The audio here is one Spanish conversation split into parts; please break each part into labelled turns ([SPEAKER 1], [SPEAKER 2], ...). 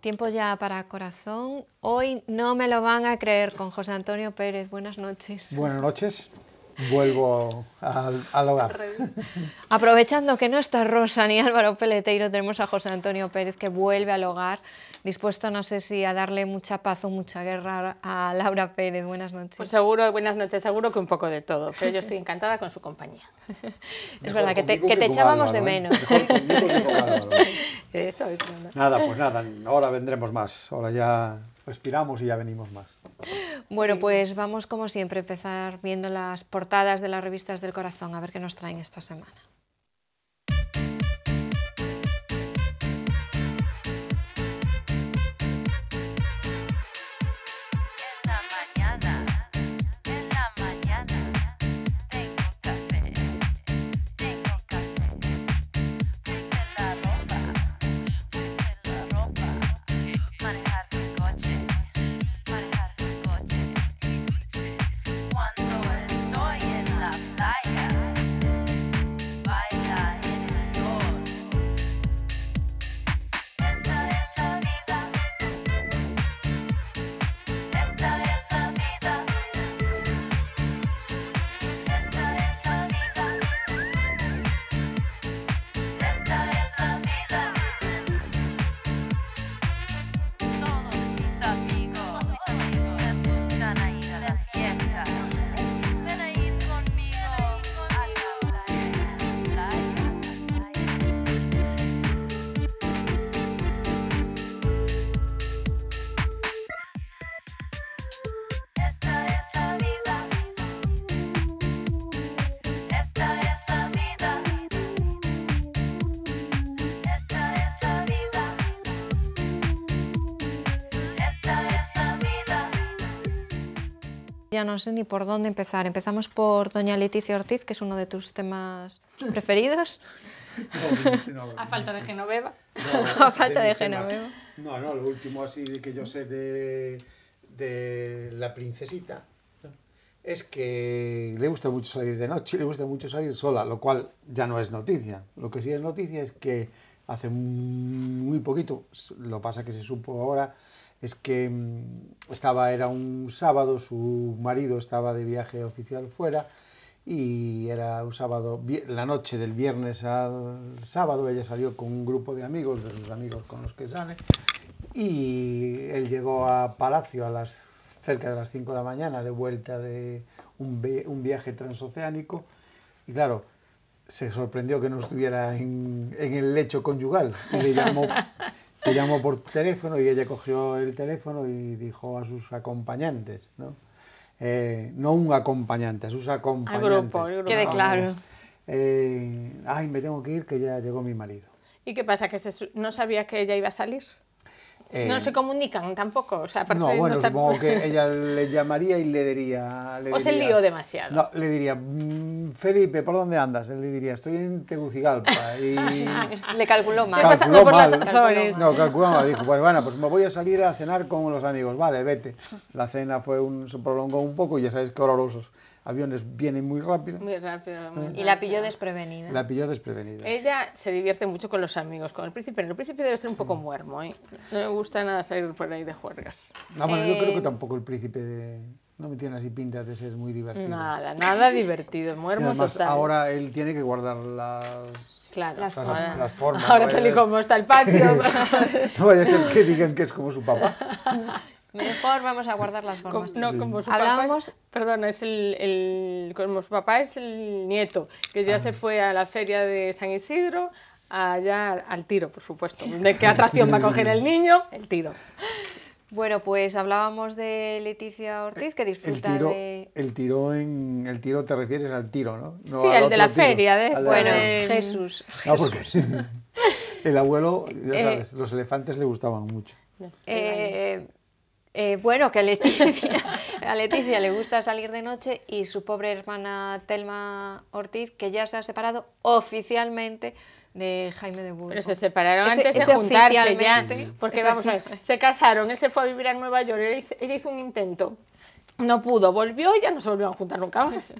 [SPEAKER 1] Tiempo ya para corazón. Hoy no me lo van a creer con José Antonio Pérez. Buenas noches.
[SPEAKER 2] Buenas noches. Vuelvo al hogar.
[SPEAKER 1] Aprovechando que no está Rosa ni Álvaro Peleteiro, tenemos a José Antonio Pérez que vuelve al hogar, dispuesto no sé si a darle mucha paz o mucha guerra a Laura Pérez. Buenas noches.
[SPEAKER 3] Pues seguro, buenas noches, seguro que un poco de todo, pero yo estoy encantada con su compañía.
[SPEAKER 1] Es verdad que te echábamos de menos.
[SPEAKER 2] Mejor conmigo que con Álvaro.
[SPEAKER 3] Eso es verdad.
[SPEAKER 2] Nada, pues nada, ahora vendremos más. Ahora ya respiramos y ya venimos más.
[SPEAKER 1] Bueno, pues vamos como siempre a empezar viendo las portadas de las revistas del corazón, a ver qué nos traen esta semana. Ya no sé ni por dónde empezar. Empezamos por doña Leticia Ortiz, que es uno de tus temas preferidos.
[SPEAKER 3] A falta de Genoveva.
[SPEAKER 1] A falta de Genoveva.
[SPEAKER 2] No, lo último así de que yo sé de la princesita es que le gusta mucho salir de noche, le gusta mucho salir sola, lo cual ya no es noticia. Lo que sí es noticia es que hace muy poquito, lo pasa que se supo ahora, es que era un sábado, su marido estaba de viaje oficial fuera y era un sábado, la noche del viernes al sábado, ella salió con un grupo de amigos, de sus amigos con los que sale, y él llegó a Palacio cerca de las 5 de la mañana, de vuelta de un viaje transoceánico, y claro, se sorprendió que no estuviera en el lecho conyugal, y le llamó por teléfono y ella cogió el teléfono y dijo a sus acompañantes, ¿no? No un acompañante, a sus acompañantes.
[SPEAKER 3] Al grupo.
[SPEAKER 1] Quede claro.
[SPEAKER 2] Ay, me tengo que ir, que ya llegó mi marido.
[SPEAKER 3] ¿Y qué pasa? ¿Que no sabía que ella iba a salir? No se comunican tampoco, o sea, aparte
[SPEAKER 2] no, bueno,
[SPEAKER 3] no está...
[SPEAKER 2] supongo que ella le llamaría y le diría...
[SPEAKER 3] ¿O se lió demasiado?
[SPEAKER 2] No, le diría, Felipe, ¿por dónde andas? Él le diría, estoy en Tegucigalpa. Y...
[SPEAKER 1] Le calculó mal.
[SPEAKER 2] Calculó
[SPEAKER 3] por
[SPEAKER 2] mal.
[SPEAKER 3] las Azores.
[SPEAKER 2] No, calculó mal. Dijo, pues bueno, pues me voy a salir a cenar con los amigos. Vale, vete. La cena se prolongó un poco y ya sabes qué horrorosos aviones vienen muy rápido.
[SPEAKER 3] Muy rápido.
[SPEAKER 1] Y la pilló desprevenida.
[SPEAKER 2] La pilló desprevenida.
[SPEAKER 3] Ella se divierte mucho con los amigos, con el príncipe, pero el príncipe debe ser un poco muermo, ¿eh? No le gusta nada salir por ahí de juergas.
[SPEAKER 2] No, bueno, yo creo que tampoco el príncipe no me tiene así pinta de ser muy divertido.
[SPEAKER 3] Nada divertido, muermo
[SPEAKER 2] y además,
[SPEAKER 3] total.
[SPEAKER 2] ahora él tiene que guardar las formas.
[SPEAKER 3] Ahora tal y como está el patio.
[SPEAKER 2] No vaya a ser que digan que es como su papá.
[SPEAKER 1] Mejor vamos a guardar las formas.
[SPEAKER 3] No, como su
[SPEAKER 1] Hablábamos...
[SPEAKER 3] papá perdona, como su papá es el nieto, que ya se fue a la feria de San Isidro, allá al tiro, por supuesto. ¿De qué atracción va a coger el niño? El tiro.
[SPEAKER 1] Bueno, pues hablábamos de Leticia Ortiz, que disfruta de...
[SPEAKER 2] El tiro te refieres al tiro, ¿no? No
[SPEAKER 3] sí, el de la feria.
[SPEAKER 1] Bueno, Jesús.
[SPEAKER 2] No, porque el abuelo, ya sabes, los elefantes le gustaban mucho.
[SPEAKER 1] Bueno, que a Leticia le gusta salir de noche y su pobre hermana Telma Ortiz, que ya se ha separado oficialmente de Jaime de Burgos.
[SPEAKER 3] Pero se separaron antes de juntarse ya, porque vamos a ver, se casaron, él se fue a vivir a Nueva York, ella hizo un intento, no pudo, volvió y ya no se volvieron a juntar nunca más.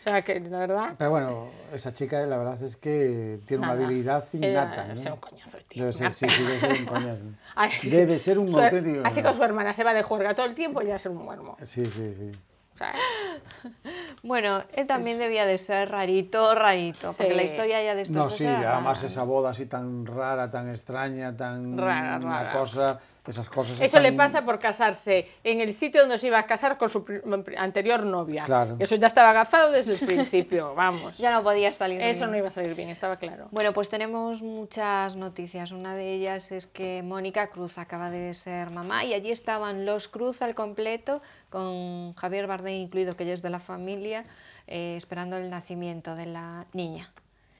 [SPEAKER 3] O sea, que la verdad...
[SPEAKER 2] Pero bueno, esa chica la verdad es que tiene una
[SPEAKER 3] Nada.
[SPEAKER 2] habilidad innata,
[SPEAKER 3] Debe
[SPEAKER 2] ¿no?
[SPEAKER 3] ser un coñazo, tío.
[SPEAKER 2] Debe ser, sí, debe ser un coñazo.
[SPEAKER 3] Ay,
[SPEAKER 2] Debe ser un auténtico...
[SPEAKER 3] Así con su hermana se va de juerga todo el tiempo y ya es un muermo.
[SPEAKER 2] Sí, sí, sí.
[SPEAKER 3] O sea,
[SPEAKER 1] Bueno, él también debía de ser rarito, rarito, porque
[SPEAKER 3] Sí.
[SPEAKER 1] la historia ya de estos
[SPEAKER 2] No,
[SPEAKER 1] dos
[SPEAKER 2] sí,
[SPEAKER 1] era
[SPEAKER 2] además
[SPEAKER 1] rara,
[SPEAKER 2] esa boda así tan rara, tan extraña, tan...
[SPEAKER 3] Rara,
[SPEAKER 2] una
[SPEAKER 3] rara.
[SPEAKER 2] cosa, esas cosas
[SPEAKER 3] eso le
[SPEAKER 2] están-
[SPEAKER 3] pasa por casarse en el sitio donde se iba a casar con su anterior novia.
[SPEAKER 2] Claro.
[SPEAKER 3] Eso ya estaba agafado desde el principio, vamos.
[SPEAKER 1] Ya no podía salir
[SPEAKER 3] Eso
[SPEAKER 1] bien.
[SPEAKER 3] no iba a salir bien, estaba claro.
[SPEAKER 1] Bueno, pues tenemos muchas noticias. Una de ellas es que Mónica Cruz acaba de ser mamá y allí estaban los Cruz al completo, con Javier Bardem incluido, que ya es de la familia, esperando el nacimiento de la niña.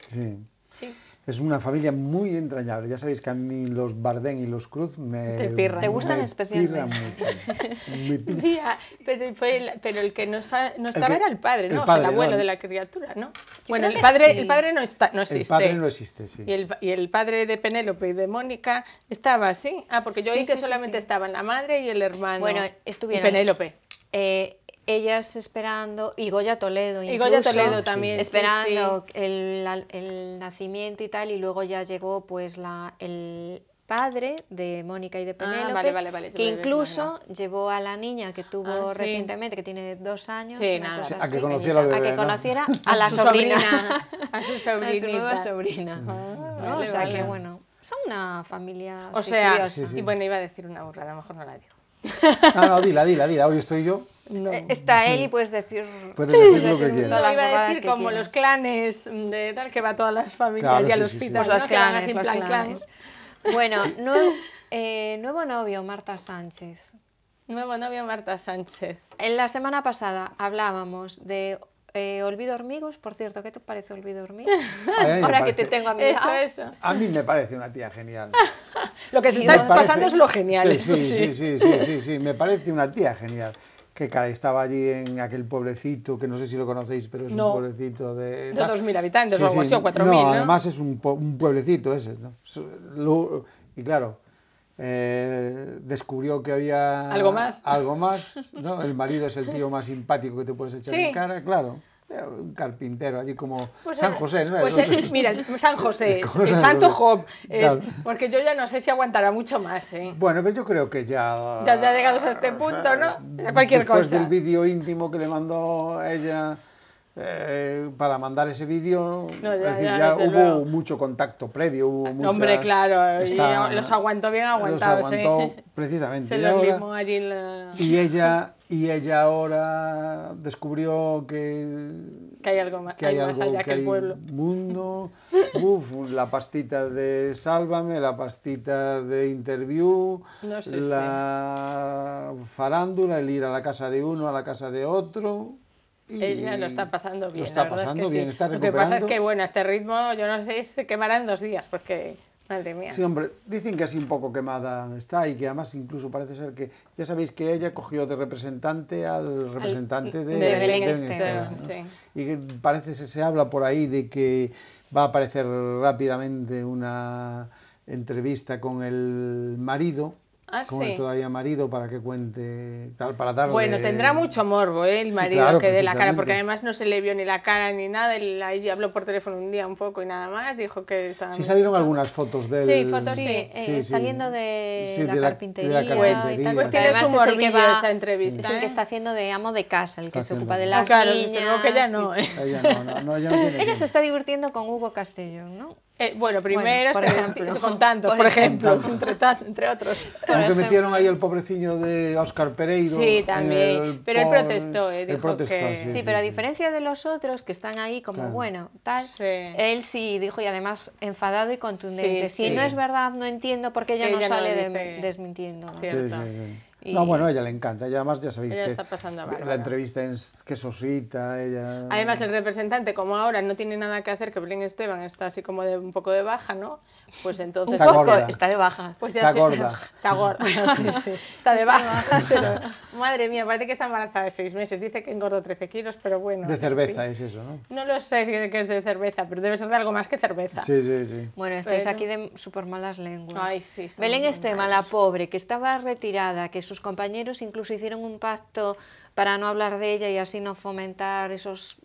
[SPEAKER 2] Sí.
[SPEAKER 3] Sí.
[SPEAKER 2] Es una familia muy entrañable. Ya sabéis que a mí los Bardem y los Cruz
[SPEAKER 3] Te pirran.
[SPEAKER 1] ¿Te gustan
[SPEAKER 2] me
[SPEAKER 1] especialmente?
[SPEAKER 2] pirran mucho. Me pirran.
[SPEAKER 3] Tía, pero el que no estaba
[SPEAKER 2] que-
[SPEAKER 3] era el padre, ¿no?
[SPEAKER 2] el
[SPEAKER 3] O sea,
[SPEAKER 2] padre,
[SPEAKER 3] el abuelo
[SPEAKER 2] ¿no?
[SPEAKER 3] de la criatura, ¿no?
[SPEAKER 1] Yo
[SPEAKER 3] Bueno,
[SPEAKER 1] creo
[SPEAKER 3] el
[SPEAKER 1] que sí.
[SPEAKER 3] padre no existe.
[SPEAKER 2] El padre no existe, sí.
[SPEAKER 3] Y el padre de Penélope y de Mónica estaba así. Ah, porque yo
[SPEAKER 1] Sí,
[SPEAKER 3] oí que
[SPEAKER 1] sí, sí,
[SPEAKER 3] solamente
[SPEAKER 1] sí.
[SPEAKER 3] estaban la madre y el hermano.
[SPEAKER 1] Bueno,
[SPEAKER 3] Y
[SPEAKER 1] estuvieron
[SPEAKER 3] Penélope.
[SPEAKER 1] ellas esperando, y Goya Toledo
[SPEAKER 3] Y Goya
[SPEAKER 1] incluso,
[SPEAKER 3] Toledo también, sí,
[SPEAKER 1] esperando
[SPEAKER 3] sí.
[SPEAKER 1] el nacimiento y tal, y luego ya llegó pues el padre de Mónica y de Penélope,
[SPEAKER 3] vale,
[SPEAKER 1] que
[SPEAKER 3] yo
[SPEAKER 1] incluso llevó a la niña que tuvo
[SPEAKER 3] Ah, sí.
[SPEAKER 1] recientemente, que tiene 2 años,
[SPEAKER 3] Sí,
[SPEAKER 1] una
[SPEAKER 3] nada.
[SPEAKER 1] cosa
[SPEAKER 3] Sí,
[SPEAKER 2] a que
[SPEAKER 1] así,
[SPEAKER 2] conociera al
[SPEAKER 1] a
[SPEAKER 2] bebé,
[SPEAKER 1] que
[SPEAKER 2] ¿no?
[SPEAKER 1] conociera a la
[SPEAKER 3] su
[SPEAKER 1] sobrina,
[SPEAKER 3] a su
[SPEAKER 1] a su nueva
[SPEAKER 3] sobrinita.
[SPEAKER 1] sobrina.
[SPEAKER 3] Ah,
[SPEAKER 1] ¿no?
[SPEAKER 3] vale,
[SPEAKER 1] O sea
[SPEAKER 3] vale.
[SPEAKER 1] que bueno, son una familia
[SPEAKER 3] O
[SPEAKER 1] así
[SPEAKER 3] sea,
[SPEAKER 1] curiosa.
[SPEAKER 2] Sí, sí.
[SPEAKER 3] y bueno, iba a decir una burrada, mejor no la digo.
[SPEAKER 2] No, no, dila, hoy estoy yo.
[SPEAKER 3] No.
[SPEAKER 1] Está él y puedes decir...
[SPEAKER 2] Puedes decir lo que
[SPEAKER 1] todas
[SPEAKER 2] quieras.
[SPEAKER 3] No,
[SPEAKER 1] las
[SPEAKER 3] iba a
[SPEAKER 1] burradas
[SPEAKER 3] decir
[SPEAKER 1] que
[SPEAKER 3] como
[SPEAKER 1] quieras.
[SPEAKER 3] los clanes de tal que va a todas las familias
[SPEAKER 2] Claro,
[SPEAKER 3] y a
[SPEAKER 2] sí,
[SPEAKER 3] los
[SPEAKER 2] sí, sí.
[SPEAKER 3] pitas,
[SPEAKER 1] Pues los
[SPEAKER 3] ¿no? Que van
[SPEAKER 1] clanes,
[SPEAKER 3] así
[SPEAKER 1] los
[SPEAKER 3] plan clan.
[SPEAKER 1] clanes. Bueno, nuevo novio, Marta Sánchez.
[SPEAKER 3] Nuevo novio Marta Sánchez.
[SPEAKER 1] En la semana pasada hablábamos de Olvido Hormigos. Por cierto, ¿qué te parece Olvido Hormigos?
[SPEAKER 2] A mí me
[SPEAKER 1] Ahora que
[SPEAKER 2] parece-
[SPEAKER 1] te tengo a mi lado.
[SPEAKER 3] Eso.
[SPEAKER 2] A mí me parece una tía genial.
[SPEAKER 3] Lo que se
[SPEAKER 1] Y
[SPEAKER 3] está
[SPEAKER 1] me
[SPEAKER 3] pasando es lo genial.
[SPEAKER 2] Sí,
[SPEAKER 3] eso
[SPEAKER 2] sí, sí, sí, sí, sí, me parece una tía genial. Que cara, estaba allí en aquel pueblecito, que no sé si lo conocéis, pero es
[SPEAKER 3] No.
[SPEAKER 2] un pueblecito de...
[SPEAKER 3] De 2.000 habitantes o algo así, o 4.000,
[SPEAKER 2] No,
[SPEAKER 3] ¿no?
[SPEAKER 2] además es un pueblecito ese, ¿no? Y claro, descubrió que había...
[SPEAKER 3] ¿Algo más?
[SPEAKER 2] Algo más, ¿no? El marido es el tío más simpático que te puedes echar
[SPEAKER 3] Sí.
[SPEAKER 2] en cara, claro. Un carpintero, allí como
[SPEAKER 3] Pues
[SPEAKER 2] San José, ¿no?
[SPEAKER 3] Pues mira, San José,
[SPEAKER 2] Cosas
[SPEAKER 3] el Santo
[SPEAKER 2] de-
[SPEAKER 3] Job,
[SPEAKER 2] Claro.
[SPEAKER 3] porque yo ya no sé si aguantará mucho más, ¿eh?
[SPEAKER 2] Bueno, pero yo creo que ya...
[SPEAKER 3] Ya llegados a este punto, ¿no? A cualquier
[SPEAKER 2] Después
[SPEAKER 3] cosa.
[SPEAKER 2] del vídeo íntimo que le mandó ella para mandar ese vídeo,
[SPEAKER 3] No,
[SPEAKER 2] es
[SPEAKER 3] ya,
[SPEAKER 2] decir,
[SPEAKER 3] ya,
[SPEAKER 2] ya
[SPEAKER 3] desde
[SPEAKER 2] hubo
[SPEAKER 3] luego.
[SPEAKER 2] mucho contacto previo, hubo mucha...
[SPEAKER 3] Hombre, claro, y los aguantó bien aguantados,
[SPEAKER 2] Los aguantó
[SPEAKER 3] ¿eh?
[SPEAKER 2] precisamente.
[SPEAKER 3] Se
[SPEAKER 2] y
[SPEAKER 3] los
[SPEAKER 2] ahora-
[SPEAKER 3] limó allí en la...
[SPEAKER 2] y ella ahora descubrió
[SPEAKER 3] Que hay algo más,
[SPEAKER 2] que hay
[SPEAKER 3] hay más
[SPEAKER 2] algo,
[SPEAKER 3] allá que el
[SPEAKER 2] hay
[SPEAKER 3] pueblo.
[SPEAKER 2] mundo, la pastita de Sálvame, la pastita de Interview,
[SPEAKER 3] No sé,
[SPEAKER 2] la farándula, el ir a la casa de uno, a la casa de otro. Y
[SPEAKER 3] Ella lo está pasando bien,
[SPEAKER 2] Lo está
[SPEAKER 3] la verdad
[SPEAKER 2] pasando
[SPEAKER 3] es que
[SPEAKER 2] bien,
[SPEAKER 3] sí.
[SPEAKER 2] está
[SPEAKER 3] Lo que pasa es
[SPEAKER 2] recuperando.
[SPEAKER 3] que, bueno, a este ritmo, yo no sé, se quemará en 2 días, porque, madre mía.
[SPEAKER 2] Sí, hombre, dicen que así un poco quemada está y que además incluso parece ser que, ya sabéis que ella cogió de representante al representante de
[SPEAKER 1] Belén
[SPEAKER 2] Esteban,
[SPEAKER 1] Esteban,
[SPEAKER 2] ¿no?
[SPEAKER 3] sí.
[SPEAKER 2] Y que parece se habla por ahí de que va a aparecer rápidamente una entrevista con el marido,
[SPEAKER 3] Ah,
[SPEAKER 2] con
[SPEAKER 3] sí.
[SPEAKER 2] el todavía marido, para que cuente, tal, para darle...
[SPEAKER 3] Bueno, tendrá mucho morbo, el
[SPEAKER 2] Sí,
[SPEAKER 3] marido
[SPEAKER 2] claro,
[SPEAKER 3] que dé la cara, porque
[SPEAKER 2] precisamente.
[SPEAKER 3] además no se le vio ni la cara ni nada. Ella habló por teléfono un día un poco y nada más, dijo que estaba...
[SPEAKER 2] Sí salieron algunas fotos del...
[SPEAKER 3] Sí, fotos
[SPEAKER 1] Sí,
[SPEAKER 3] sí.
[SPEAKER 1] saliendo de
[SPEAKER 2] Sí,
[SPEAKER 1] la
[SPEAKER 2] de
[SPEAKER 1] carpintería.
[SPEAKER 2] de la
[SPEAKER 3] Pues,
[SPEAKER 2] carpintería.
[SPEAKER 3] pues tiene
[SPEAKER 1] Además
[SPEAKER 3] su
[SPEAKER 1] es el que
[SPEAKER 3] morbillo
[SPEAKER 1] va-
[SPEAKER 3] esa entrevista,
[SPEAKER 1] Es el que
[SPEAKER 3] ¿eh?
[SPEAKER 1] está haciendo de amo de casa, el
[SPEAKER 2] Está
[SPEAKER 1] que se
[SPEAKER 2] haciendo
[SPEAKER 1] ocupa de
[SPEAKER 2] de-
[SPEAKER 1] las
[SPEAKER 3] No, claro,
[SPEAKER 1] niñas.
[SPEAKER 3] desde luego que ya no,
[SPEAKER 1] y-
[SPEAKER 3] ¿eh?
[SPEAKER 2] Ella no, ella no tiene...
[SPEAKER 1] Ella se está divirtiendo con Hugo Castellón, ¿no?
[SPEAKER 3] Bueno, primero,
[SPEAKER 1] por ejemplo.
[SPEAKER 3] con tantos, por ejemplo, entre otros.
[SPEAKER 2] Aunque metieron ahí el pobrecillo de Óscar Pereiro.
[SPEAKER 3] Sí, también. Pero él protestó,
[SPEAKER 2] Él
[SPEAKER 3] dijo
[SPEAKER 2] protestó,
[SPEAKER 3] que-
[SPEAKER 1] Sí, pero a diferencia de los otros que están ahí como,
[SPEAKER 2] Claro.
[SPEAKER 1] bueno, tal,
[SPEAKER 3] Sí.
[SPEAKER 1] él sí dijo, y además enfadado y contundente.
[SPEAKER 3] Sí,
[SPEAKER 1] Si
[SPEAKER 3] sí.
[SPEAKER 1] no es verdad, no entiendo por qué ella no
[SPEAKER 3] Ella no
[SPEAKER 1] sale
[SPEAKER 3] dice-
[SPEAKER 1] desmintiendo. ¿no?
[SPEAKER 2] Sí,
[SPEAKER 3] Cierto.
[SPEAKER 2] sí, sí.
[SPEAKER 1] Y-
[SPEAKER 2] No, bueno, a ella le encanta. Y además ya sabéis
[SPEAKER 3] Ella
[SPEAKER 2] que
[SPEAKER 3] está pasando
[SPEAKER 2] la
[SPEAKER 3] bárbaro.
[SPEAKER 2] entrevista es que sosita, ella...
[SPEAKER 3] Además, el representante, como ahora no tiene nada que hacer, que Belén Esteban está así como de un poco de baja, ¿no? Pues entonces...
[SPEAKER 2] Está gorda.
[SPEAKER 1] Está de baja.
[SPEAKER 3] Pues ya
[SPEAKER 2] Está
[SPEAKER 3] sí
[SPEAKER 2] gorda.
[SPEAKER 3] Está gorda, sí, sí. Está de baja. Pero, madre mía, parece que está embarazada de 6 meses. Dice que engordó 13 kilos, pero bueno.
[SPEAKER 2] De
[SPEAKER 3] en
[SPEAKER 2] cerveza
[SPEAKER 3] fin.
[SPEAKER 2] es eso, ¿no?
[SPEAKER 3] No lo sé si que es de cerveza, pero debe ser de algo más que cerveza.
[SPEAKER 2] Sí, sí, sí.
[SPEAKER 1] Bueno, estáis
[SPEAKER 3] Pero-
[SPEAKER 1] aquí de súper malas lenguas.
[SPEAKER 3] Ay, sí, estamos
[SPEAKER 1] Belén
[SPEAKER 3] muy
[SPEAKER 1] Esteban,
[SPEAKER 3] malos.
[SPEAKER 1] la pobre, que estaba retirada, que sus compañeros incluso hicieron un pacto para no hablar de ella y así no fomentar esos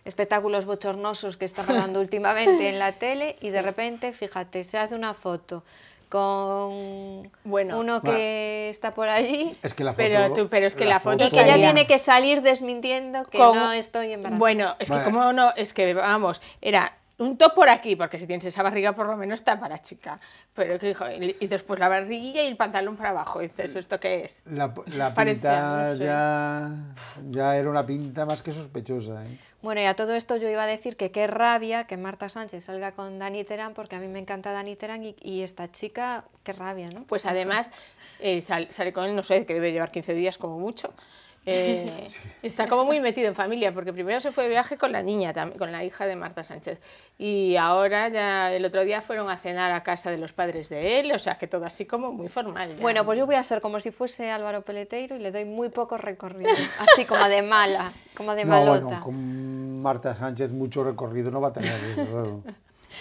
[SPEAKER 1] espectáculos bochornosos que están dando últimamente en la tele, y de repente, fíjate, se hace una foto con uno que está por allí,
[SPEAKER 2] es que la foto,
[SPEAKER 3] pero es que la foto
[SPEAKER 1] y que ella
[SPEAKER 3] salía
[SPEAKER 1] tiene que salir desmintiendo que no estoy embarazada.
[SPEAKER 3] Bueno, es que como no, es que vamos, era un top por aquí, porque si tienes esa barriga por lo menos está para chica, pero que dijo, y después la barriguilla y el pantalón para abajo, y dices, ¿esto qué es?
[SPEAKER 2] La
[SPEAKER 3] Parecía,
[SPEAKER 2] pinta
[SPEAKER 3] no sé.
[SPEAKER 2] ya era una pinta más que sospechosa, ¿eh?
[SPEAKER 1] Bueno, y a todo esto yo iba a decir que qué rabia que Marta Sánchez salga con Dani Terán, porque a mí me encanta Dani Terán y esta chica, qué rabia, ¿no?
[SPEAKER 3] Pues además sale con él, no sé, que debe llevar 15 días como mucho. Está como muy metido en familia, porque primero se fue de viaje con la niña, con la hija de Marta Sánchez, y ahora ya el otro día fueron a cenar a casa de los padres de él, o sea que todo así como muy formal. Ya.
[SPEAKER 1] Bueno, pues yo voy a ser como si fuese Álvaro Peleteiro y le doy muy poco recorrido, así como de mala, como de malota.
[SPEAKER 2] Bueno, con Marta Sánchez mucho recorrido no va a tener, desde luego.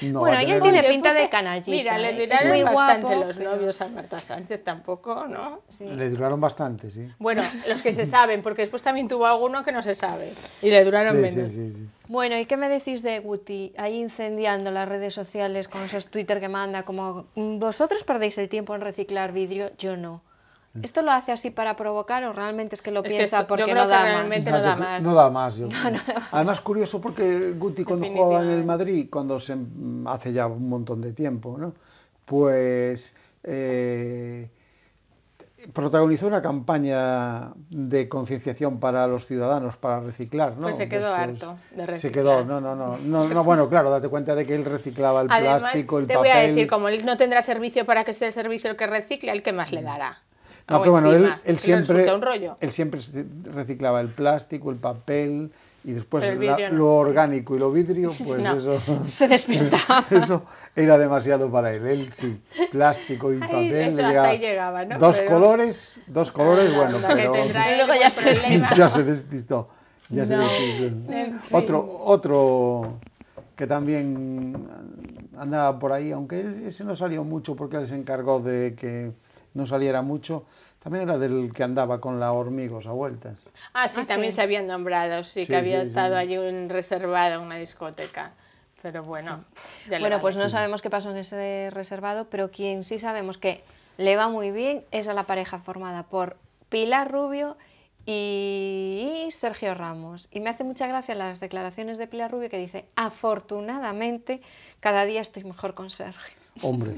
[SPEAKER 2] No
[SPEAKER 1] bueno,
[SPEAKER 2] va a
[SPEAKER 1] ella
[SPEAKER 2] tener
[SPEAKER 1] tiene pinta de canallita.
[SPEAKER 3] Mira, le
[SPEAKER 1] es
[SPEAKER 3] duraron
[SPEAKER 1] muy
[SPEAKER 3] bastante
[SPEAKER 1] guapo,
[SPEAKER 3] los novios a Marta Sánchez, tampoco, ¿no?
[SPEAKER 1] Sí.
[SPEAKER 2] Le duraron bastante, sí.
[SPEAKER 3] Bueno, los que se saben, porque después también tuvo alguno que no se sabe y le duraron
[SPEAKER 2] Sí,
[SPEAKER 3] menos.
[SPEAKER 2] sí.
[SPEAKER 1] Bueno, ¿y qué me decís de Guti ahí incendiando las redes sociales con esos Twitter que manda como vosotros perdéis el tiempo en reciclar vidrio, yo no? ¿Esto lo hace así para provocar o realmente es que lo piensa porque
[SPEAKER 3] yo creo
[SPEAKER 1] no
[SPEAKER 3] que
[SPEAKER 1] da
[SPEAKER 3] realmente
[SPEAKER 1] más?
[SPEAKER 3] no da más.
[SPEAKER 2] No da más. Además, curioso porque Guti cuando jugaba en el Madrid, hace ya un montón de tiempo, ¿no? Pues protagonizó una campaña de concienciación para los ciudadanos para reciclar, ¿no?
[SPEAKER 3] Pues se quedó harto de reciclar.
[SPEAKER 2] Se quedó, no, bueno, claro, date cuenta de que él reciclaba el
[SPEAKER 3] Además,
[SPEAKER 2] plástico, el
[SPEAKER 3] te
[SPEAKER 2] papel.
[SPEAKER 3] voy a decir, como él no tendrá servicio para que sea el servicio el que recicle, ¿el que más le dará?
[SPEAKER 2] No, pero bueno, él
[SPEAKER 3] siempre un rollo.
[SPEAKER 2] Él siempre reciclaba el plástico, el papel y después
[SPEAKER 3] no.
[SPEAKER 2] lo orgánico y lo vidrio, pues
[SPEAKER 3] no,
[SPEAKER 2] eso
[SPEAKER 1] se despistaba.
[SPEAKER 2] Eso era demasiado para él. Él sí, plástico y papel.
[SPEAKER 3] Eso hasta ahí llegaba, ¿no?
[SPEAKER 2] Dos colores, bueno, pero
[SPEAKER 1] y luego ya se despistó.
[SPEAKER 2] Ya se despistó. Ya se despistó. Otro que también andaba por ahí, aunque ese no salió mucho porque él se encargó de que no saliera mucho, también era del que andaba con la Hormigos a vueltas.
[SPEAKER 3] Sí, también se habían nombrado, que había estado allí reservado en una discoteca. Pero bueno,
[SPEAKER 1] bueno, pues no sabemos qué pasó en ese reservado, pero quien sí sabemos que le va muy bien es a la pareja formada por Pilar Rubio y Sergio Ramos. Y me hace mucha gracia las declaraciones de Pilar Rubio que dice, afortunadamente, cada día estoy mejor con Sergio.
[SPEAKER 2] Hombre.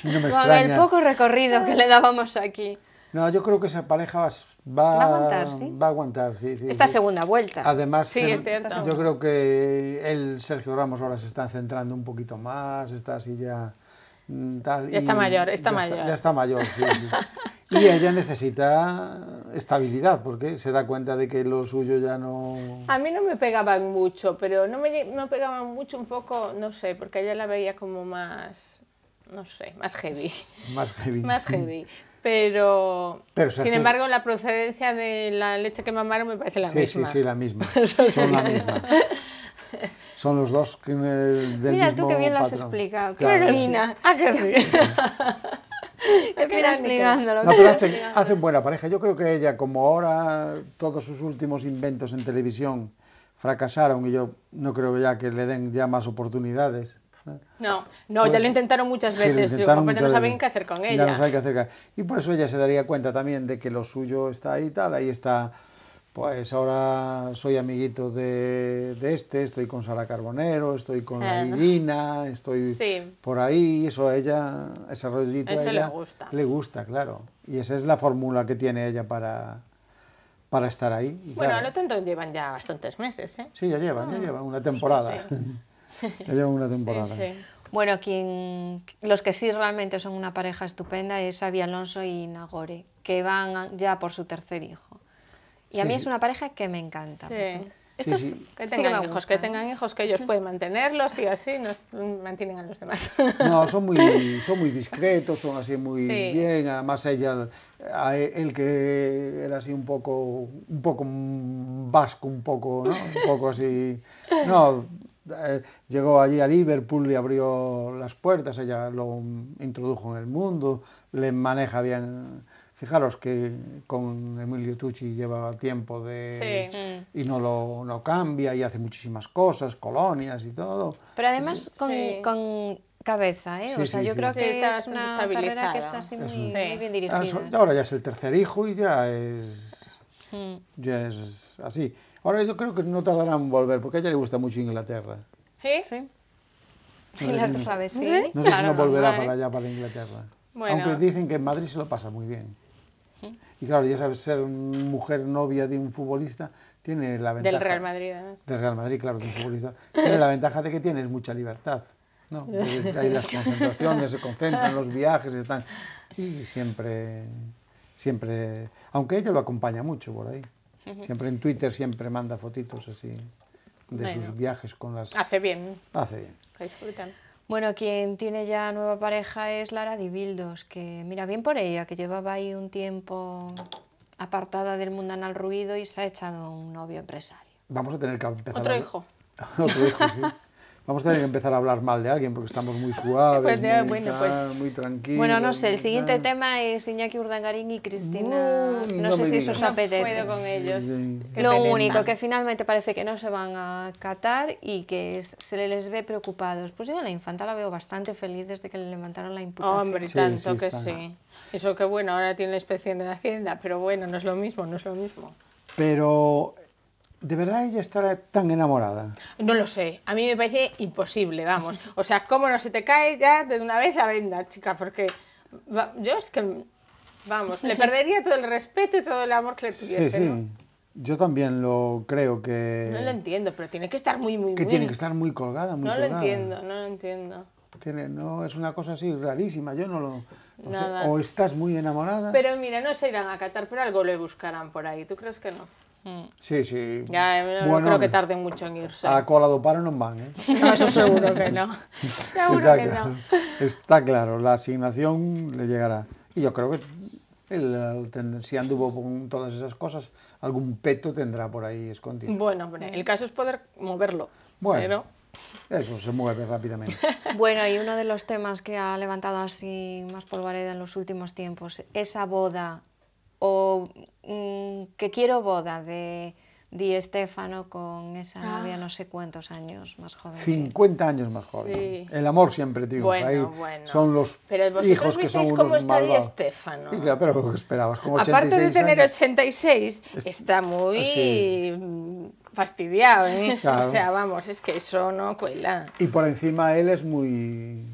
[SPEAKER 2] No me
[SPEAKER 1] con
[SPEAKER 2] extraña.
[SPEAKER 1] el poco recorrido que le dábamos aquí.
[SPEAKER 2] No, yo creo que esa pareja
[SPEAKER 1] va a aguantar, ¿sí?
[SPEAKER 2] Va a aguantar, sí.
[SPEAKER 1] Esta segunda vuelta.
[SPEAKER 2] Además,
[SPEAKER 3] sí, es cierto.
[SPEAKER 2] Yo creo que Sergio Ramos ahora se está centrando un poquito más, está así ya... Tal,
[SPEAKER 3] ya está mayor,
[SPEAKER 2] Ya está mayor, sí. Y ella necesita estabilidad, porque se da cuenta de que lo suyo ya no...
[SPEAKER 3] A mí no me pegaban mucho, pero no me pegaban mucho un poco, no sé, porque ella la veía como más, no sé, más heavy.
[SPEAKER 2] Más heavy.
[SPEAKER 3] Más heavy. Pero
[SPEAKER 2] Sergio...
[SPEAKER 3] sin embargo, la procedencia de la leche que mamaron me parece la misma.
[SPEAKER 2] Sí, la misma. Son la misma. Son los dos del
[SPEAKER 1] Mira,
[SPEAKER 2] mismo
[SPEAKER 1] tú qué bien lo has
[SPEAKER 2] patrón.
[SPEAKER 1] explicado.
[SPEAKER 3] Claro,
[SPEAKER 1] Nina.
[SPEAKER 3] que sí.
[SPEAKER 1] Mira explicándolo.
[SPEAKER 2] No, pero hacen buena pareja. Yo creo que ella, como ahora todos sus últimos inventos en televisión fracasaron y yo no creo ya que le den ya más oportunidades.
[SPEAKER 3] No, ya lo intentaron muchas veces, pero no saben qué hacer con ella.
[SPEAKER 2] Ya no saben qué hacer. Y por eso ella se daría cuenta también de que lo suyo está ahí y tal, ahí está, pues ahora soy amiguito de estoy con Sara Carbonero, estoy con la Irina, estoy por ahí, eso a ella, ese rollito a ella le gusta, claro. Y esa es la fórmula que tiene ella para estar ahí. Y
[SPEAKER 3] bueno,
[SPEAKER 2] claro,
[SPEAKER 3] a lo tanto llevan ya bastantes meses, ¿eh?
[SPEAKER 2] Sí, ya llevan una temporada. Ya llevan una temporada.
[SPEAKER 1] Sí. Bueno, los que sí realmente son una pareja estupenda es Xabi Alonso y Nagore, que van ya por su tercer hijo. Y a mí es una pareja que me encanta.
[SPEAKER 3] Sí.
[SPEAKER 1] Estos
[SPEAKER 3] que tengan hijos, que ellos pueden mantenerlos y así nos mantienen a los demás.
[SPEAKER 2] No, son muy discretos, son así muy bien. Además él que era así un poco vasco, un poco, ¿no? Un poco así. No, llegó allí a Liverpool y abrió las puertas, ella lo introdujo en el mundo, le maneja bien. Fijaros que con Emilio Tucci lleva tiempo y no cambia y hace muchísimas cosas, colonias y todo.
[SPEAKER 1] Pero además con cabeza, ¿eh?
[SPEAKER 2] Sí,
[SPEAKER 1] o sea,
[SPEAKER 2] sí,
[SPEAKER 1] yo
[SPEAKER 2] sí,
[SPEAKER 1] creo
[SPEAKER 2] sí.
[SPEAKER 1] que
[SPEAKER 3] Está
[SPEAKER 1] es una
[SPEAKER 3] bastante
[SPEAKER 1] carrera que
[SPEAKER 3] estabilizada.
[SPEAKER 1] está así
[SPEAKER 2] Sí.
[SPEAKER 1] muy bien dirigida.
[SPEAKER 2] Ahora ya es el tercer hijo y ya es así. Ahora yo creo que no tardarán en volver, porque a ella le gusta mucho Inglaterra.
[SPEAKER 3] ¿Sí?
[SPEAKER 1] Sí.
[SPEAKER 2] No
[SPEAKER 1] Y
[SPEAKER 2] sé
[SPEAKER 1] las
[SPEAKER 2] si
[SPEAKER 1] dos a la vez, sí.
[SPEAKER 2] No sé si
[SPEAKER 3] Claro,
[SPEAKER 2] no volverá
[SPEAKER 3] normal,
[SPEAKER 2] para allá, para Inglaterra.
[SPEAKER 3] Bueno.
[SPEAKER 2] Aunque dicen que en Madrid se lo pasa muy bien. Y claro, ya sabes, ser mujer novia de un futbolista tiene la ventaja...
[SPEAKER 3] Del Real Madrid, además.
[SPEAKER 2] Del Real Madrid, claro, de un futbolista. Tiene la ventaja de que tienes mucha libertad, ¿no? Porque hay las concentraciones, se concentran, los viajes, están... Y siempre... Aunque ella lo acompaña mucho por ahí. Siempre en Twitter siempre manda fotitos así de sus viajes con las...
[SPEAKER 3] Hace bien.
[SPEAKER 2] Hace bien.
[SPEAKER 3] Disfrutan.
[SPEAKER 1] Bueno, quien tiene ya nueva pareja es Lara Di Bildos, que mira, bien por ella, que llevaba ahí un tiempo apartada del mundanal ruido y se ha echado un novio empresario.
[SPEAKER 2] Vamos a tener que empezar
[SPEAKER 3] ¿Otro hijo?
[SPEAKER 2] Otro hijo, sí. Vamos a tener que empezar a hablar mal de alguien porque estamos muy suaves,
[SPEAKER 3] Pues,
[SPEAKER 2] muy tranquilos.
[SPEAKER 1] Bueno, no sé, el siguiente
[SPEAKER 2] tal.
[SPEAKER 1] tema es Iñaki Urdangarín y Cristina.
[SPEAKER 2] Uy,
[SPEAKER 1] No
[SPEAKER 2] no
[SPEAKER 1] sé
[SPEAKER 2] me
[SPEAKER 1] si eso
[SPEAKER 2] digas.
[SPEAKER 1] os
[SPEAKER 3] No
[SPEAKER 1] apetece.
[SPEAKER 3] puedo con ellos. Qué
[SPEAKER 1] Lo
[SPEAKER 3] pereza.
[SPEAKER 1] único, que finalmente parece que no se van a catar y que se les ve preocupados. Pues yo a la infanta la veo bastante feliz desde que le levantaron la imputación.
[SPEAKER 3] Hombre,
[SPEAKER 2] Sí,
[SPEAKER 3] tanto
[SPEAKER 2] sí,
[SPEAKER 3] que
[SPEAKER 2] está.
[SPEAKER 3] sí. Eso que bueno, ahora tiene la inspección de Hacienda, pero bueno, no es lo mismo, no es lo mismo.
[SPEAKER 2] Pero, ¿de verdad ella estará tan enamorada?
[SPEAKER 3] No lo sé, a mí me parece imposible, vamos. O sea, ¿cómo no se te cae ya de una vez la venda, chica? Porque yo es que, vamos, le perdería todo el respeto y todo el amor que le tuviese,
[SPEAKER 2] Sí, sí.
[SPEAKER 3] ¿no?
[SPEAKER 2] Yo también lo creo que...
[SPEAKER 3] No lo entiendo, pero tiene que estar muy, muy,
[SPEAKER 2] que
[SPEAKER 3] muy...
[SPEAKER 2] tiene que estar muy colgada, muy
[SPEAKER 3] No lo
[SPEAKER 2] colgada.
[SPEAKER 3] entiendo, no lo entiendo.
[SPEAKER 2] No, es una cosa así rarísima, yo no lo... no sé.
[SPEAKER 3] Nada.
[SPEAKER 2] O estás muy enamorada...
[SPEAKER 3] Pero mira, no se irán a catar, pero algo le buscarán por ahí, ¿tú crees que no?
[SPEAKER 2] Sí, sí.
[SPEAKER 3] Ya, no creo que tarden mucho en irse.
[SPEAKER 2] A cola do paro non van, ¿eh?
[SPEAKER 3] No, eso seguro que no. Seguro
[SPEAKER 2] Está
[SPEAKER 3] que
[SPEAKER 2] claro,
[SPEAKER 3] no.
[SPEAKER 2] está claro, la asignación le llegará. Y yo creo que si anduvo con todas esas cosas, algún peto tendrá por ahí escondido.
[SPEAKER 3] Bueno, hombre, el caso es poder moverlo.
[SPEAKER 2] Bueno,
[SPEAKER 3] Pero
[SPEAKER 2] eso se mueve rápidamente.
[SPEAKER 1] Bueno, y uno de los temas que ha levantado así más polvareda en los últimos tiempos, esa boda o que quiero boda de Di Stéfano con esa novia no sé cuántos años más joven.
[SPEAKER 2] 50 años más joven.
[SPEAKER 3] Sí.
[SPEAKER 2] El amor siempre triunfa.
[SPEAKER 3] Bueno,
[SPEAKER 2] ahí
[SPEAKER 3] bueno.
[SPEAKER 2] son los
[SPEAKER 3] Pero vosotros
[SPEAKER 2] hijos que son
[SPEAKER 3] visteis
[SPEAKER 2] unos
[SPEAKER 3] cómo está Di
[SPEAKER 2] malvados.
[SPEAKER 3] Stéfano.
[SPEAKER 2] Sí, claro, pero ¿qué esperabas? Con 86
[SPEAKER 3] aparte de tener
[SPEAKER 2] años.
[SPEAKER 3] 86, está muy
[SPEAKER 2] Sí.
[SPEAKER 3] fastidiado, ¿eh?
[SPEAKER 2] Claro.
[SPEAKER 3] O sea, vamos, es que eso no cuela.
[SPEAKER 2] Y por encima él es muy...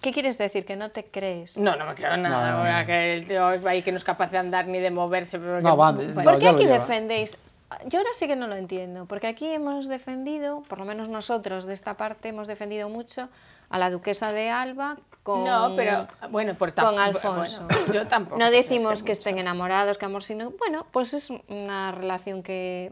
[SPEAKER 1] ¿Qué quieres decir? ¿Que no te crees?
[SPEAKER 3] No, no me creo nada.
[SPEAKER 2] No.
[SPEAKER 3] Ahora que el tío es ahí que no es capaz de andar ni de moverse. Pero
[SPEAKER 2] No,
[SPEAKER 3] que-
[SPEAKER 2] van,
[SPEAKER 3] bueno,
[SPEAKER 2] no,
[SPEAKER 1] ¿Por qué
[SPEAKER 2] ya lo
[SPEAKER 1] aquí
[SPEAKER 2] lleva.
[SPEAKER 1] defendéis? Yo ahora sí que no lo entiendo, porque aquí hemos defendido, por lo menos nosotros de esta parte, hemos defendido mucho a la duquesa de Alba con,
[SPEAKER 3] No, pero bueno, por
[SPEAKER 1] con Alfonso.
[SPEAKER 3] bueno, yo tampoco.
[SPEAKER 1] No decimos
[SPEAKER 3] es
[SPEAKER 1] que estén enamorados, que amor, sino, bueno, pues es una relación que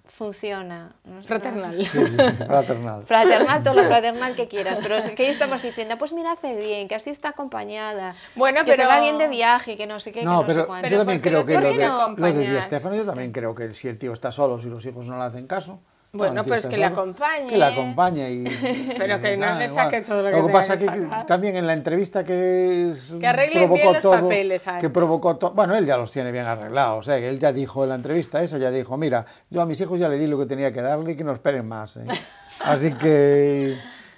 [SPEAKER 1] funciona. ¿no?
[SPEAKER 3] Fraternal.
[SPEAKER 2] Sí, sí, fraternal.
[SPEAKER 1] Fraternal, todo lo fraternal que quieras, pero es que ahí estamos diciendo, pues mira, hace bien, que así está acompañada,
[SPEAKER 3] Bueno,
[SPEAKER 1] que se
[SPEAKER 3] pero-
[SPEAKER 1] va bien de viaje, que no sé qué,
[SPEAKER 2] No,
[SPEAKER 1] que no sé
[SPEAKER 2] pero
[SPEAKER 1] cuánto.
[SPEAKER 2] yo también
[SPEAKER 3] Pero
[SPEAKER 2] creo que
[SPEAKER 3] ¿por
[SPEAKER 2] lo
[SPEAKER 3] qué
[SPEAKER 2] de,
[SPEAKER 3] no
[SPEAKER 2] lo de Di
[SPEAKER 3] acompañar?
[SPEAKER 2] Stéfano, yo también creo que si el tío está solo, si los hijos no le hacen caso...
[SPEAKER 3] Bueno,
[SPEAKER 2] el tío
[SPEAKER 3] pues
[SPEAKER 2] está
[SPEAKER 3] que le
[SPEAKER 2] solo,
[SPEAKER 3] acompañe.
[SPEAKER 2] Que le acompañe y...
[SPEAKER 3] Pero que no
[SPEAKER 2] nada,
[SPEAKER 3] le
[SPEAKER 2] igual.
[SPEAKER 3] saque todo lo que
[SPEAKER 2] Lo que
[SPEAKER 3] tenga
[SPEAKER 2] pasa
[SPEAKER 3] que
[SPEAKER 2] es que
[SPEAKER 3] sacar.
[SPEAKER 2] también en la entrevista que
[SPEAKER 3] arregle bien los papeles antes.
[SPEAKER 2] que provocó todo... Bueno, él ya los tiene bien arreglados, que él ya dijo en la entrevista esa, ya dijo, mira, yo a mis hijos ya le di lo que tenía que darle y que no esperen más. Así que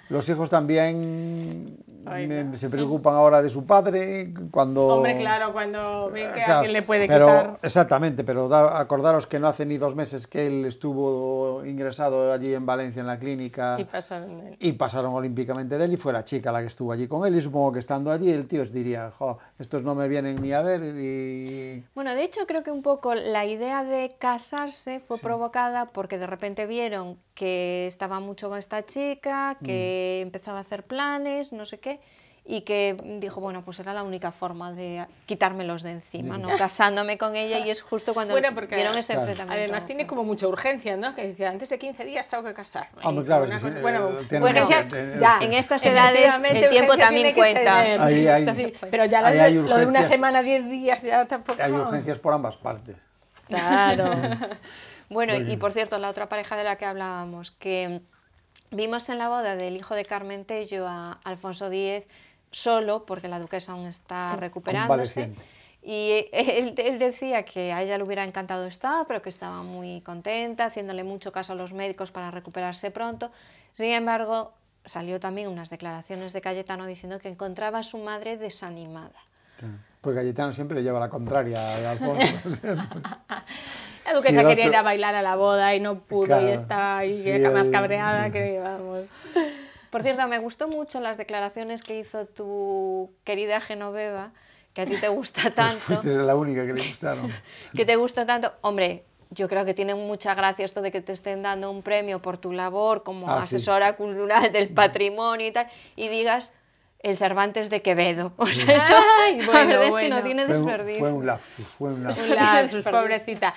[SPEAKER 2] los hijos también
[SPEAKER 3] Ay, no.
[SPEAKER 2] se preocupan ahora de su padre cuando...
[SPEAKER 3] Hombre, claro, cuando ven que a
[SPEAKER 2] Claro,
[SPEAKER 3] alguien le puede
[SPEAKER 2] pero,
[SPEAKER 3] quitar.
[SPEAKER 2] Exactamente, pero acordaros que no hace ni 2 meses que él estuvo ingresado allí en Valencia en la clínica
[SPEAKER 3] Y pasaron de él.
[SPEAKER 2] y pasaron olímpicamente de él y fue la chica la que estuvo allí con él y supongo que estando allí el tío diría, jo, estos no me vienen ni a ver y...
[SPEAKER 1] Bueno, de hecho creo que un poco la idea de casarse fue provocada porque de repente vieron que estaba mucho con esta chica, que empezaba a hacer planes, no sé qué, y que dijo, bueno, pues era la única forma de quitármelos de encima, ¿no? Casándome con ella y es justo cuando
[SPEAKER 3] Bueno, porque
[SPEAKER 1] vieron ese
[SPEAKER 2] claro.
[SPEAKER 1] enfrentamiento.
[SPEAKER 3] Además tiene como mucha urgencia, ¿no? Que decía, antes de 15 días tengo que casarme.
[SPEAKER 2] Hombre,
[SPEAKER 3] Y
[SPEAKER 2] claro,
[SPEAKER 3] una
[SPEAKER 2] es que
[SPEAKER 3] cosa-
[SPEAKER 2] sí,
[SPEAKER 3] bueno,
[SPEAKER 2] tiene
[SPEAKER 3] urgencia,
[SPEAKER 2] que-
[SPEAKER 3] ya.
[SPEAKER 1] En estas edades
[SPEAKER 3] Efectivamente,
[SPEAKER 1] el tiempo
[SPEAKER 3] urgencia
[SPEAKER 1] también
[SPEAKER 3] tiene que
[SPEAKER 1] cuenta.
[SPEAKER 3] tener.
[SPEAKER 2] Ahí hay-
[SPEAKER 3] Esto sí, pero ya
[SPEAKER 2] ahí hay
[SPEAKER 3] lo de una
[SPEAKER 2] urgencias.
[SPEAKER 3] semana, 10 días ya tampoco.
[SPEAKER 2] Hay urgencias por ambas partes.
[SPEAKER 3] Claro.
[SPEAKER 1] Bueno, y por cierto, la otra pareja de la que hablábamos, que vimos en la boda del hijo de Carmen Tello a Alfonso X solo, porque la duquesa aún está recuperándose.
[SPEAKER 2] Convaleciente.
[SPEAKER 1] Y él decía que a ella le hubiera encantado estar, pero que estaba muy contenta, haciéndole mucho caso a los médicos para recuperarse pronto. Sin embargo, salió también unas declaraciones de Cayetano diciendo que encontraba a su madre desanimada.
[SPEAKER 2] Pues Cayetano siempre le lleva la contraria a Alfonso. Siempre.
[SPEAKER 3] La duquesa
[SPEAKER 2] Sí, el
[SPEAKER 3] quería ir
[SPEAKER 2] otro-
[SPEAKER 3] a bailar a la boda y no pudo,
[SPEAKER 2] Claro,
[SPEAKER 3] y estaba ahí
[SPEAKER 2] sí,
[SPEAKER 3] más
[SPEAKER 2] el-
[SPEAKER 3] cabreada que vamos.
[SPEAKER 1] Por cierto, me gustó mucho las declaraciones que hizo tu querida Genoveva, que a ti te gusta
[SPEAKER 2] Pues
[SPEAKER 1] tanto.
[SPEAKER 2] fuiste la única que le gustaron.
[SPEAKER 1] Que te gusta tanto. Hombre, yo creo que tiene mucha gracia esto de que te estén dando un premio por tu labor como
[SPEAKER 2] Sí.
[SPEAKER 1] asesora cultural del patrimonio y tal, y digas el Cervantes de Quevedo. O sea, eso
[SPEAKER 3] Ay,
[SPEAKER 1] la
[SPEAKER 3] bueno,
[SPEAKER 1] verdad es que no
[SPEAKER 3] bueno.
[SPEAKER 1] tiene desperdicio.
[SPEAKER 2] Fue un lapsus, fue un lapsus.
[SPEAKER 1] Eso tiene
[SPEAKER 3] Lapsus,
[SPEAKER 1] desperdicio.
[SPEAKER 3] pobrecita.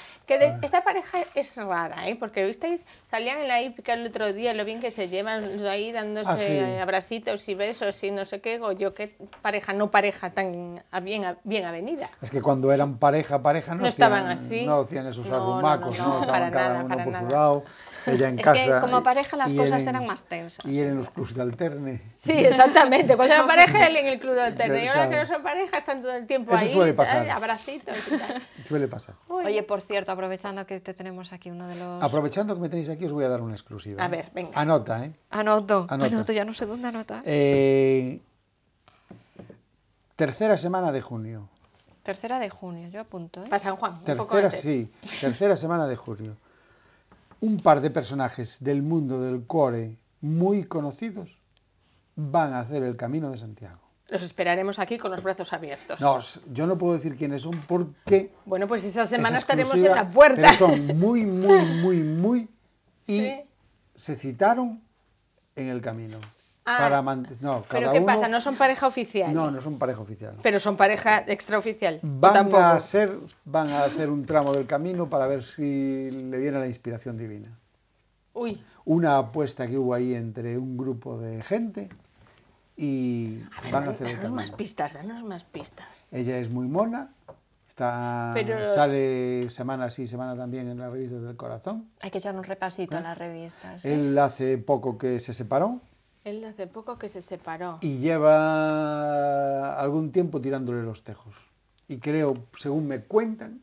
[SPEAKER 3] Esta pareja es rara, ¿eh? Porque visteis, salían en la hípica el otro día, lo bien que se llevan ahí dándose
[SPEAKER 2] Sí.
[SPEAKER 3] abracitos y besos y no sé qué. Digo yo, qué pareja, no pareja tan bien avenida.
[SPEAKER 2] Es que cuando eran pareja
[SPEAKER 3] No
[SPEAKER 2] hacían,
[SPEAKER 3] estaban así.
[SPEAKER 2] no hacían esos
[SPEAKER 3] No,
[SPEAKER 2] arrumacos,
[SPEAKER 3] no,
[SPEAKER 2] estaban
[SPEAKER 3] para
[SPEAKER 2] cada
[SPEAKER 3] nada,
[SPEAKER 2] uno
[SPEAKER 3] para
[SPEAKER 2] por su
[SPEAKER 3] nada.
[SPEAKER 2] lado, ella en
[SPEAKER 1] Es
[SPEAKER 2] casa.
[SPEAKER 1] que como pareja las
[SPEAKER 2] y
[SPEAKER 1] cosas
[SPEAKER 2] él en-
[SPEAKER 1] eran más tensas.
[SPEAKER 2] Y él en los clubs de alterne.
[SPEAKER 3] Sí, exactamente. Cuando eran pareja, él en el club de alterno. Y ahora
[SPEAKER 2] Claro.
[SPEAKER 3] que no son pareja, están todo el tiempo
[SPEAKER 2] Eso
[SPEAKER 3] ahí,
[SPEAKER 2] suele
[SPEAKER 3] ¿sabes?
[SPEAKER 2] pasar.
[SPEAKER 3] Abracitos y tal.
[SPEAKER 2] Suele pasar.
[SPEAKER 1] Oye, por cierto, aprovechando que te tenemos aquí uno de los...
[SPEAKER 2] Aprovechando que me tenéis aquí, os voy a dar una exclusiva.
[SPEAKER 3] A ver, venga.
[SPEAKER 2] Anota, ¿eh?
[SPEAKER 1] Anoto, ya no sé dónde anotar.
[SPEAKER 2] Tercera semana de junio.
[SPEAKER 1] 3 de junio, yo apunto, ¿eh?
[SPEAKER 3] Para San Juan, un poco
[SPEAKER 2] Tercera,
[SPEAKER 3] antes.
[SPEAKER 2] sí, tercera semana de junio. Un par de personajes del mundo del cuore muy conocidos van a hacer el Camino de Santiago.
[SPEAKER 3] Los esperaremos aquí con los brazos abiertos.
[SPEAKER 2] No, yo no puedo decir quiénes son porque
[SPEAKER 3] Bueno, pues esa semana
[SPEAKER 2] es
[SPEAKER 3] estaremos en
[SPEAKER 2] exclusiva,
[SPEAKER 3] la puerta.
[SPEAKER 2] pero son muy y
[SPEAKER 3] Sí.
[SPEAKER 2] se citaron en el camino.
[SPEAKER 3] Ah,
[SPEAKER 2] No,
[SPEAKER 3] ¿Pero
[SPEAKER 2] cada
[SPEAKER 3] qué
[SPEAKER 2] uno-
[SPEAKER 3] pasa? ¿No son pareja oficial?
[SPEAKER 2] No, no son pareja oficial.
[SPEAKER 3] Pero son pareja extraoficial. ¿O
[SPEAKER 2] Van
[SPEAKER 3] tampoco?
[SPEAKER 2] van a hacer un tramo del camino para ver si le viene la inspiración divina.
[SPEAKER 3] Uy,
[SPEAKER 2] Una apuesta que hubo ahí entre un grupo de gente y van a hacer el
[SPEAKER 3] danos más
[SPEAKER 2] camino.
[SPEAKER 3] pistas, danos más pistas.
[SPEAKER 2] Ella es muy mona,
[SPEAKER 3] Pero-
[SPEAKER 2] sale semana sí, semana también en las revistas del corazón.
[SPEAKER 1] Hay que echar un repasito a las revistas.
[SPEAKER 2] Él hace poco que se separó
[SPEAKER 3] Él hace poco que se separó.
[SPEAKER 2] y lleva algún tiempo tirándole los tejos. Y creo, según me cuentan,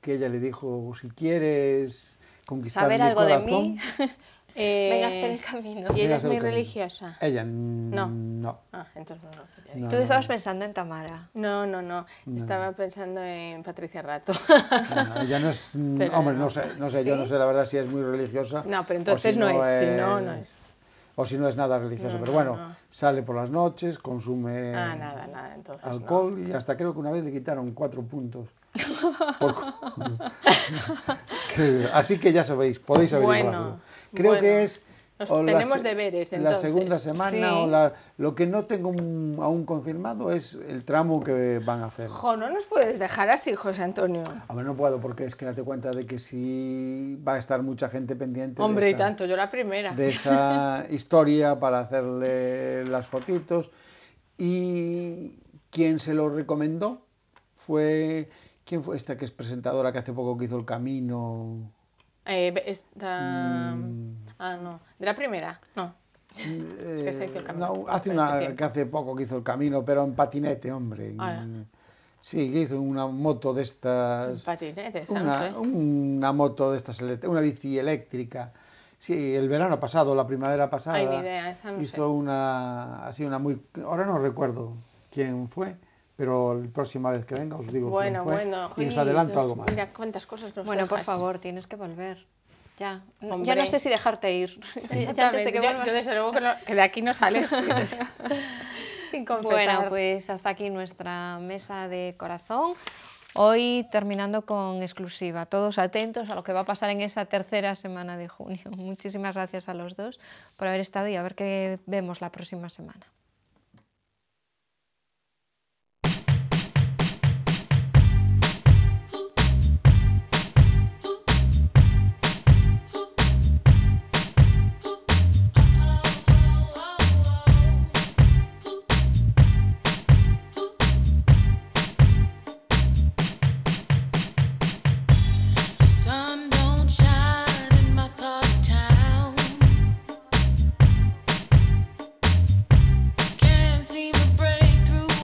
[SPEAKER 2] que ella le dijo, si quieres conquistar
[SPEAKER 1] Saber
[SPEAKER 2] mi
[SPEAKER 1] algo de
[SPEAKER 2] corazón,
[SPEAKER 1] mí. Venga a hacer el camino.
[SPEAKER 3] ¿Y
[SPEAKER 2] venga a
[SPEAKER 3] ella es
[SPEAKER 2] hacer
[SPEAKER 3] muy
[SPEAKER 2] el camino".
[SPEAKER 3] religiosa?
[SPEAKER 2] Ella
[SPEAKER 3] No.
[SPEAKER 2] no.
[SPEAKER 3] Ah, entonces no.
[SPEAKER 2] No,
[SPEAKER 1] Tú estabas pensando en Tamara.
[SPEAKER 3] No. Estaba pensando en Patricia Rato.
[SPEAKER 2] No, ella no es,
[SPEAKER 3] Pero
[SPEAKER 2] hombre,
[SPEAKER 3] no.
[SPEAKER 2] no sé,
[SPEAKER 3] ¿Sí?
[SPEAKER 2] yo no sé la verdad si es muy religiosa.
[SPEAKER 3] No, pero
[SPEAKER 2] o
[SPEAKER 3] entonces
[SPEAKER 2] si
[SPEAKER 3] no es, si no, no es.
[SPEAKER 2] O si no es nada religiosa,
[SPEAKER 3] No,
[SPEAKER 2] pero
[SPEAKER 3] no,
[SPEAKER 2] bueno,
[SPEAKER 3] no.
[SPEAKER 2] sale por las noches, consume
[SPEAKER 3] Nada, entonces no.
[SPEAKER 2] alcohol y hasta creo que una vez le quitaron 4 puntos. Así que ya sabéis, podéis averiguarlo.
[SPEAKER 3] Bueno,
[SPEAKER 2] Creo
[SPEAKER 3] bueno.
[SPEAKER 2] que es
[SPEAKER 3] Tenemos deberes,
[SPEAKER 2] la
[SPEAKER 3] entonces.
[SPEAKER 2] segunda semana
[SPEAKER 1] Sí.
[SPEAKER 2] o lo que no tengo aún confirmado es el tramo que van a hacer.
[SPEAKER 3] Jo, no nos puedes dejar así, José Antonio.
[SPEAKER 2] A ver, no puedo porque es que date cuenta de que si va a estar mucha gente pendiente
[SPEAKER 3] Hombre,
[SPEAKER 2] de
[SPEAKER 3] y tanto, yo la primera.
[SPEAKER 2] de esa historia para hacerle las fotitos. Y quien se lo recomendó ¿quién fue esta que es presentadora que hace poco que hizo el camino?
[SPEAKER 3] No. ¿De la primera? No. que se hizo el camino.
[SPEAKER 2] No, hace que hace poco que hizo el camino, pero en patinete, hombre.
[SPEAKER 3] Ah.
[SPEAKER 2] Sí, que hizo una moto de estas.
[SPEAKER 3] Patinete, esa no sé.
[SPEAKER 2] Una moto de estas, una bici eléctrica. Sí, el verano pasado, la primavera pasada.
[SPEAKER 3] Ay, ni idea, esa no
[SPEAKER 2] hizo una muy. Ahora no recuerdo quién fue, pero la próxima vez que venga os digo quién fue. Y os adelanto algo más.
[SPEAKER 3] Mira cuántas cosas nos
[SPEAKER 1] Bueno, por
[SPEAKER 3] dejas.
[SPEAKER 1] favor, tienes que volver. Ya.
[SPEAKER 3] Hombre.
[SPEAKER 1] Ya no sé si dejarte ir. Ya antes de que
[SPEAKER 3] Yo,
[SPEAKER 1] vuelvas.
[SPEAKER 3] desde luego que de aquí no sales. Sin confesar.
[SPEAKER 1] Bueno, pues hasta aquí nuestra mesa de corazón. Hoy terminando con exclusiva. Todos atentos a lo que va a pasar en esa tercera semana de junio. Muchísimas gracias a los dos por haber estado y a ver qué vemos la próxima semana.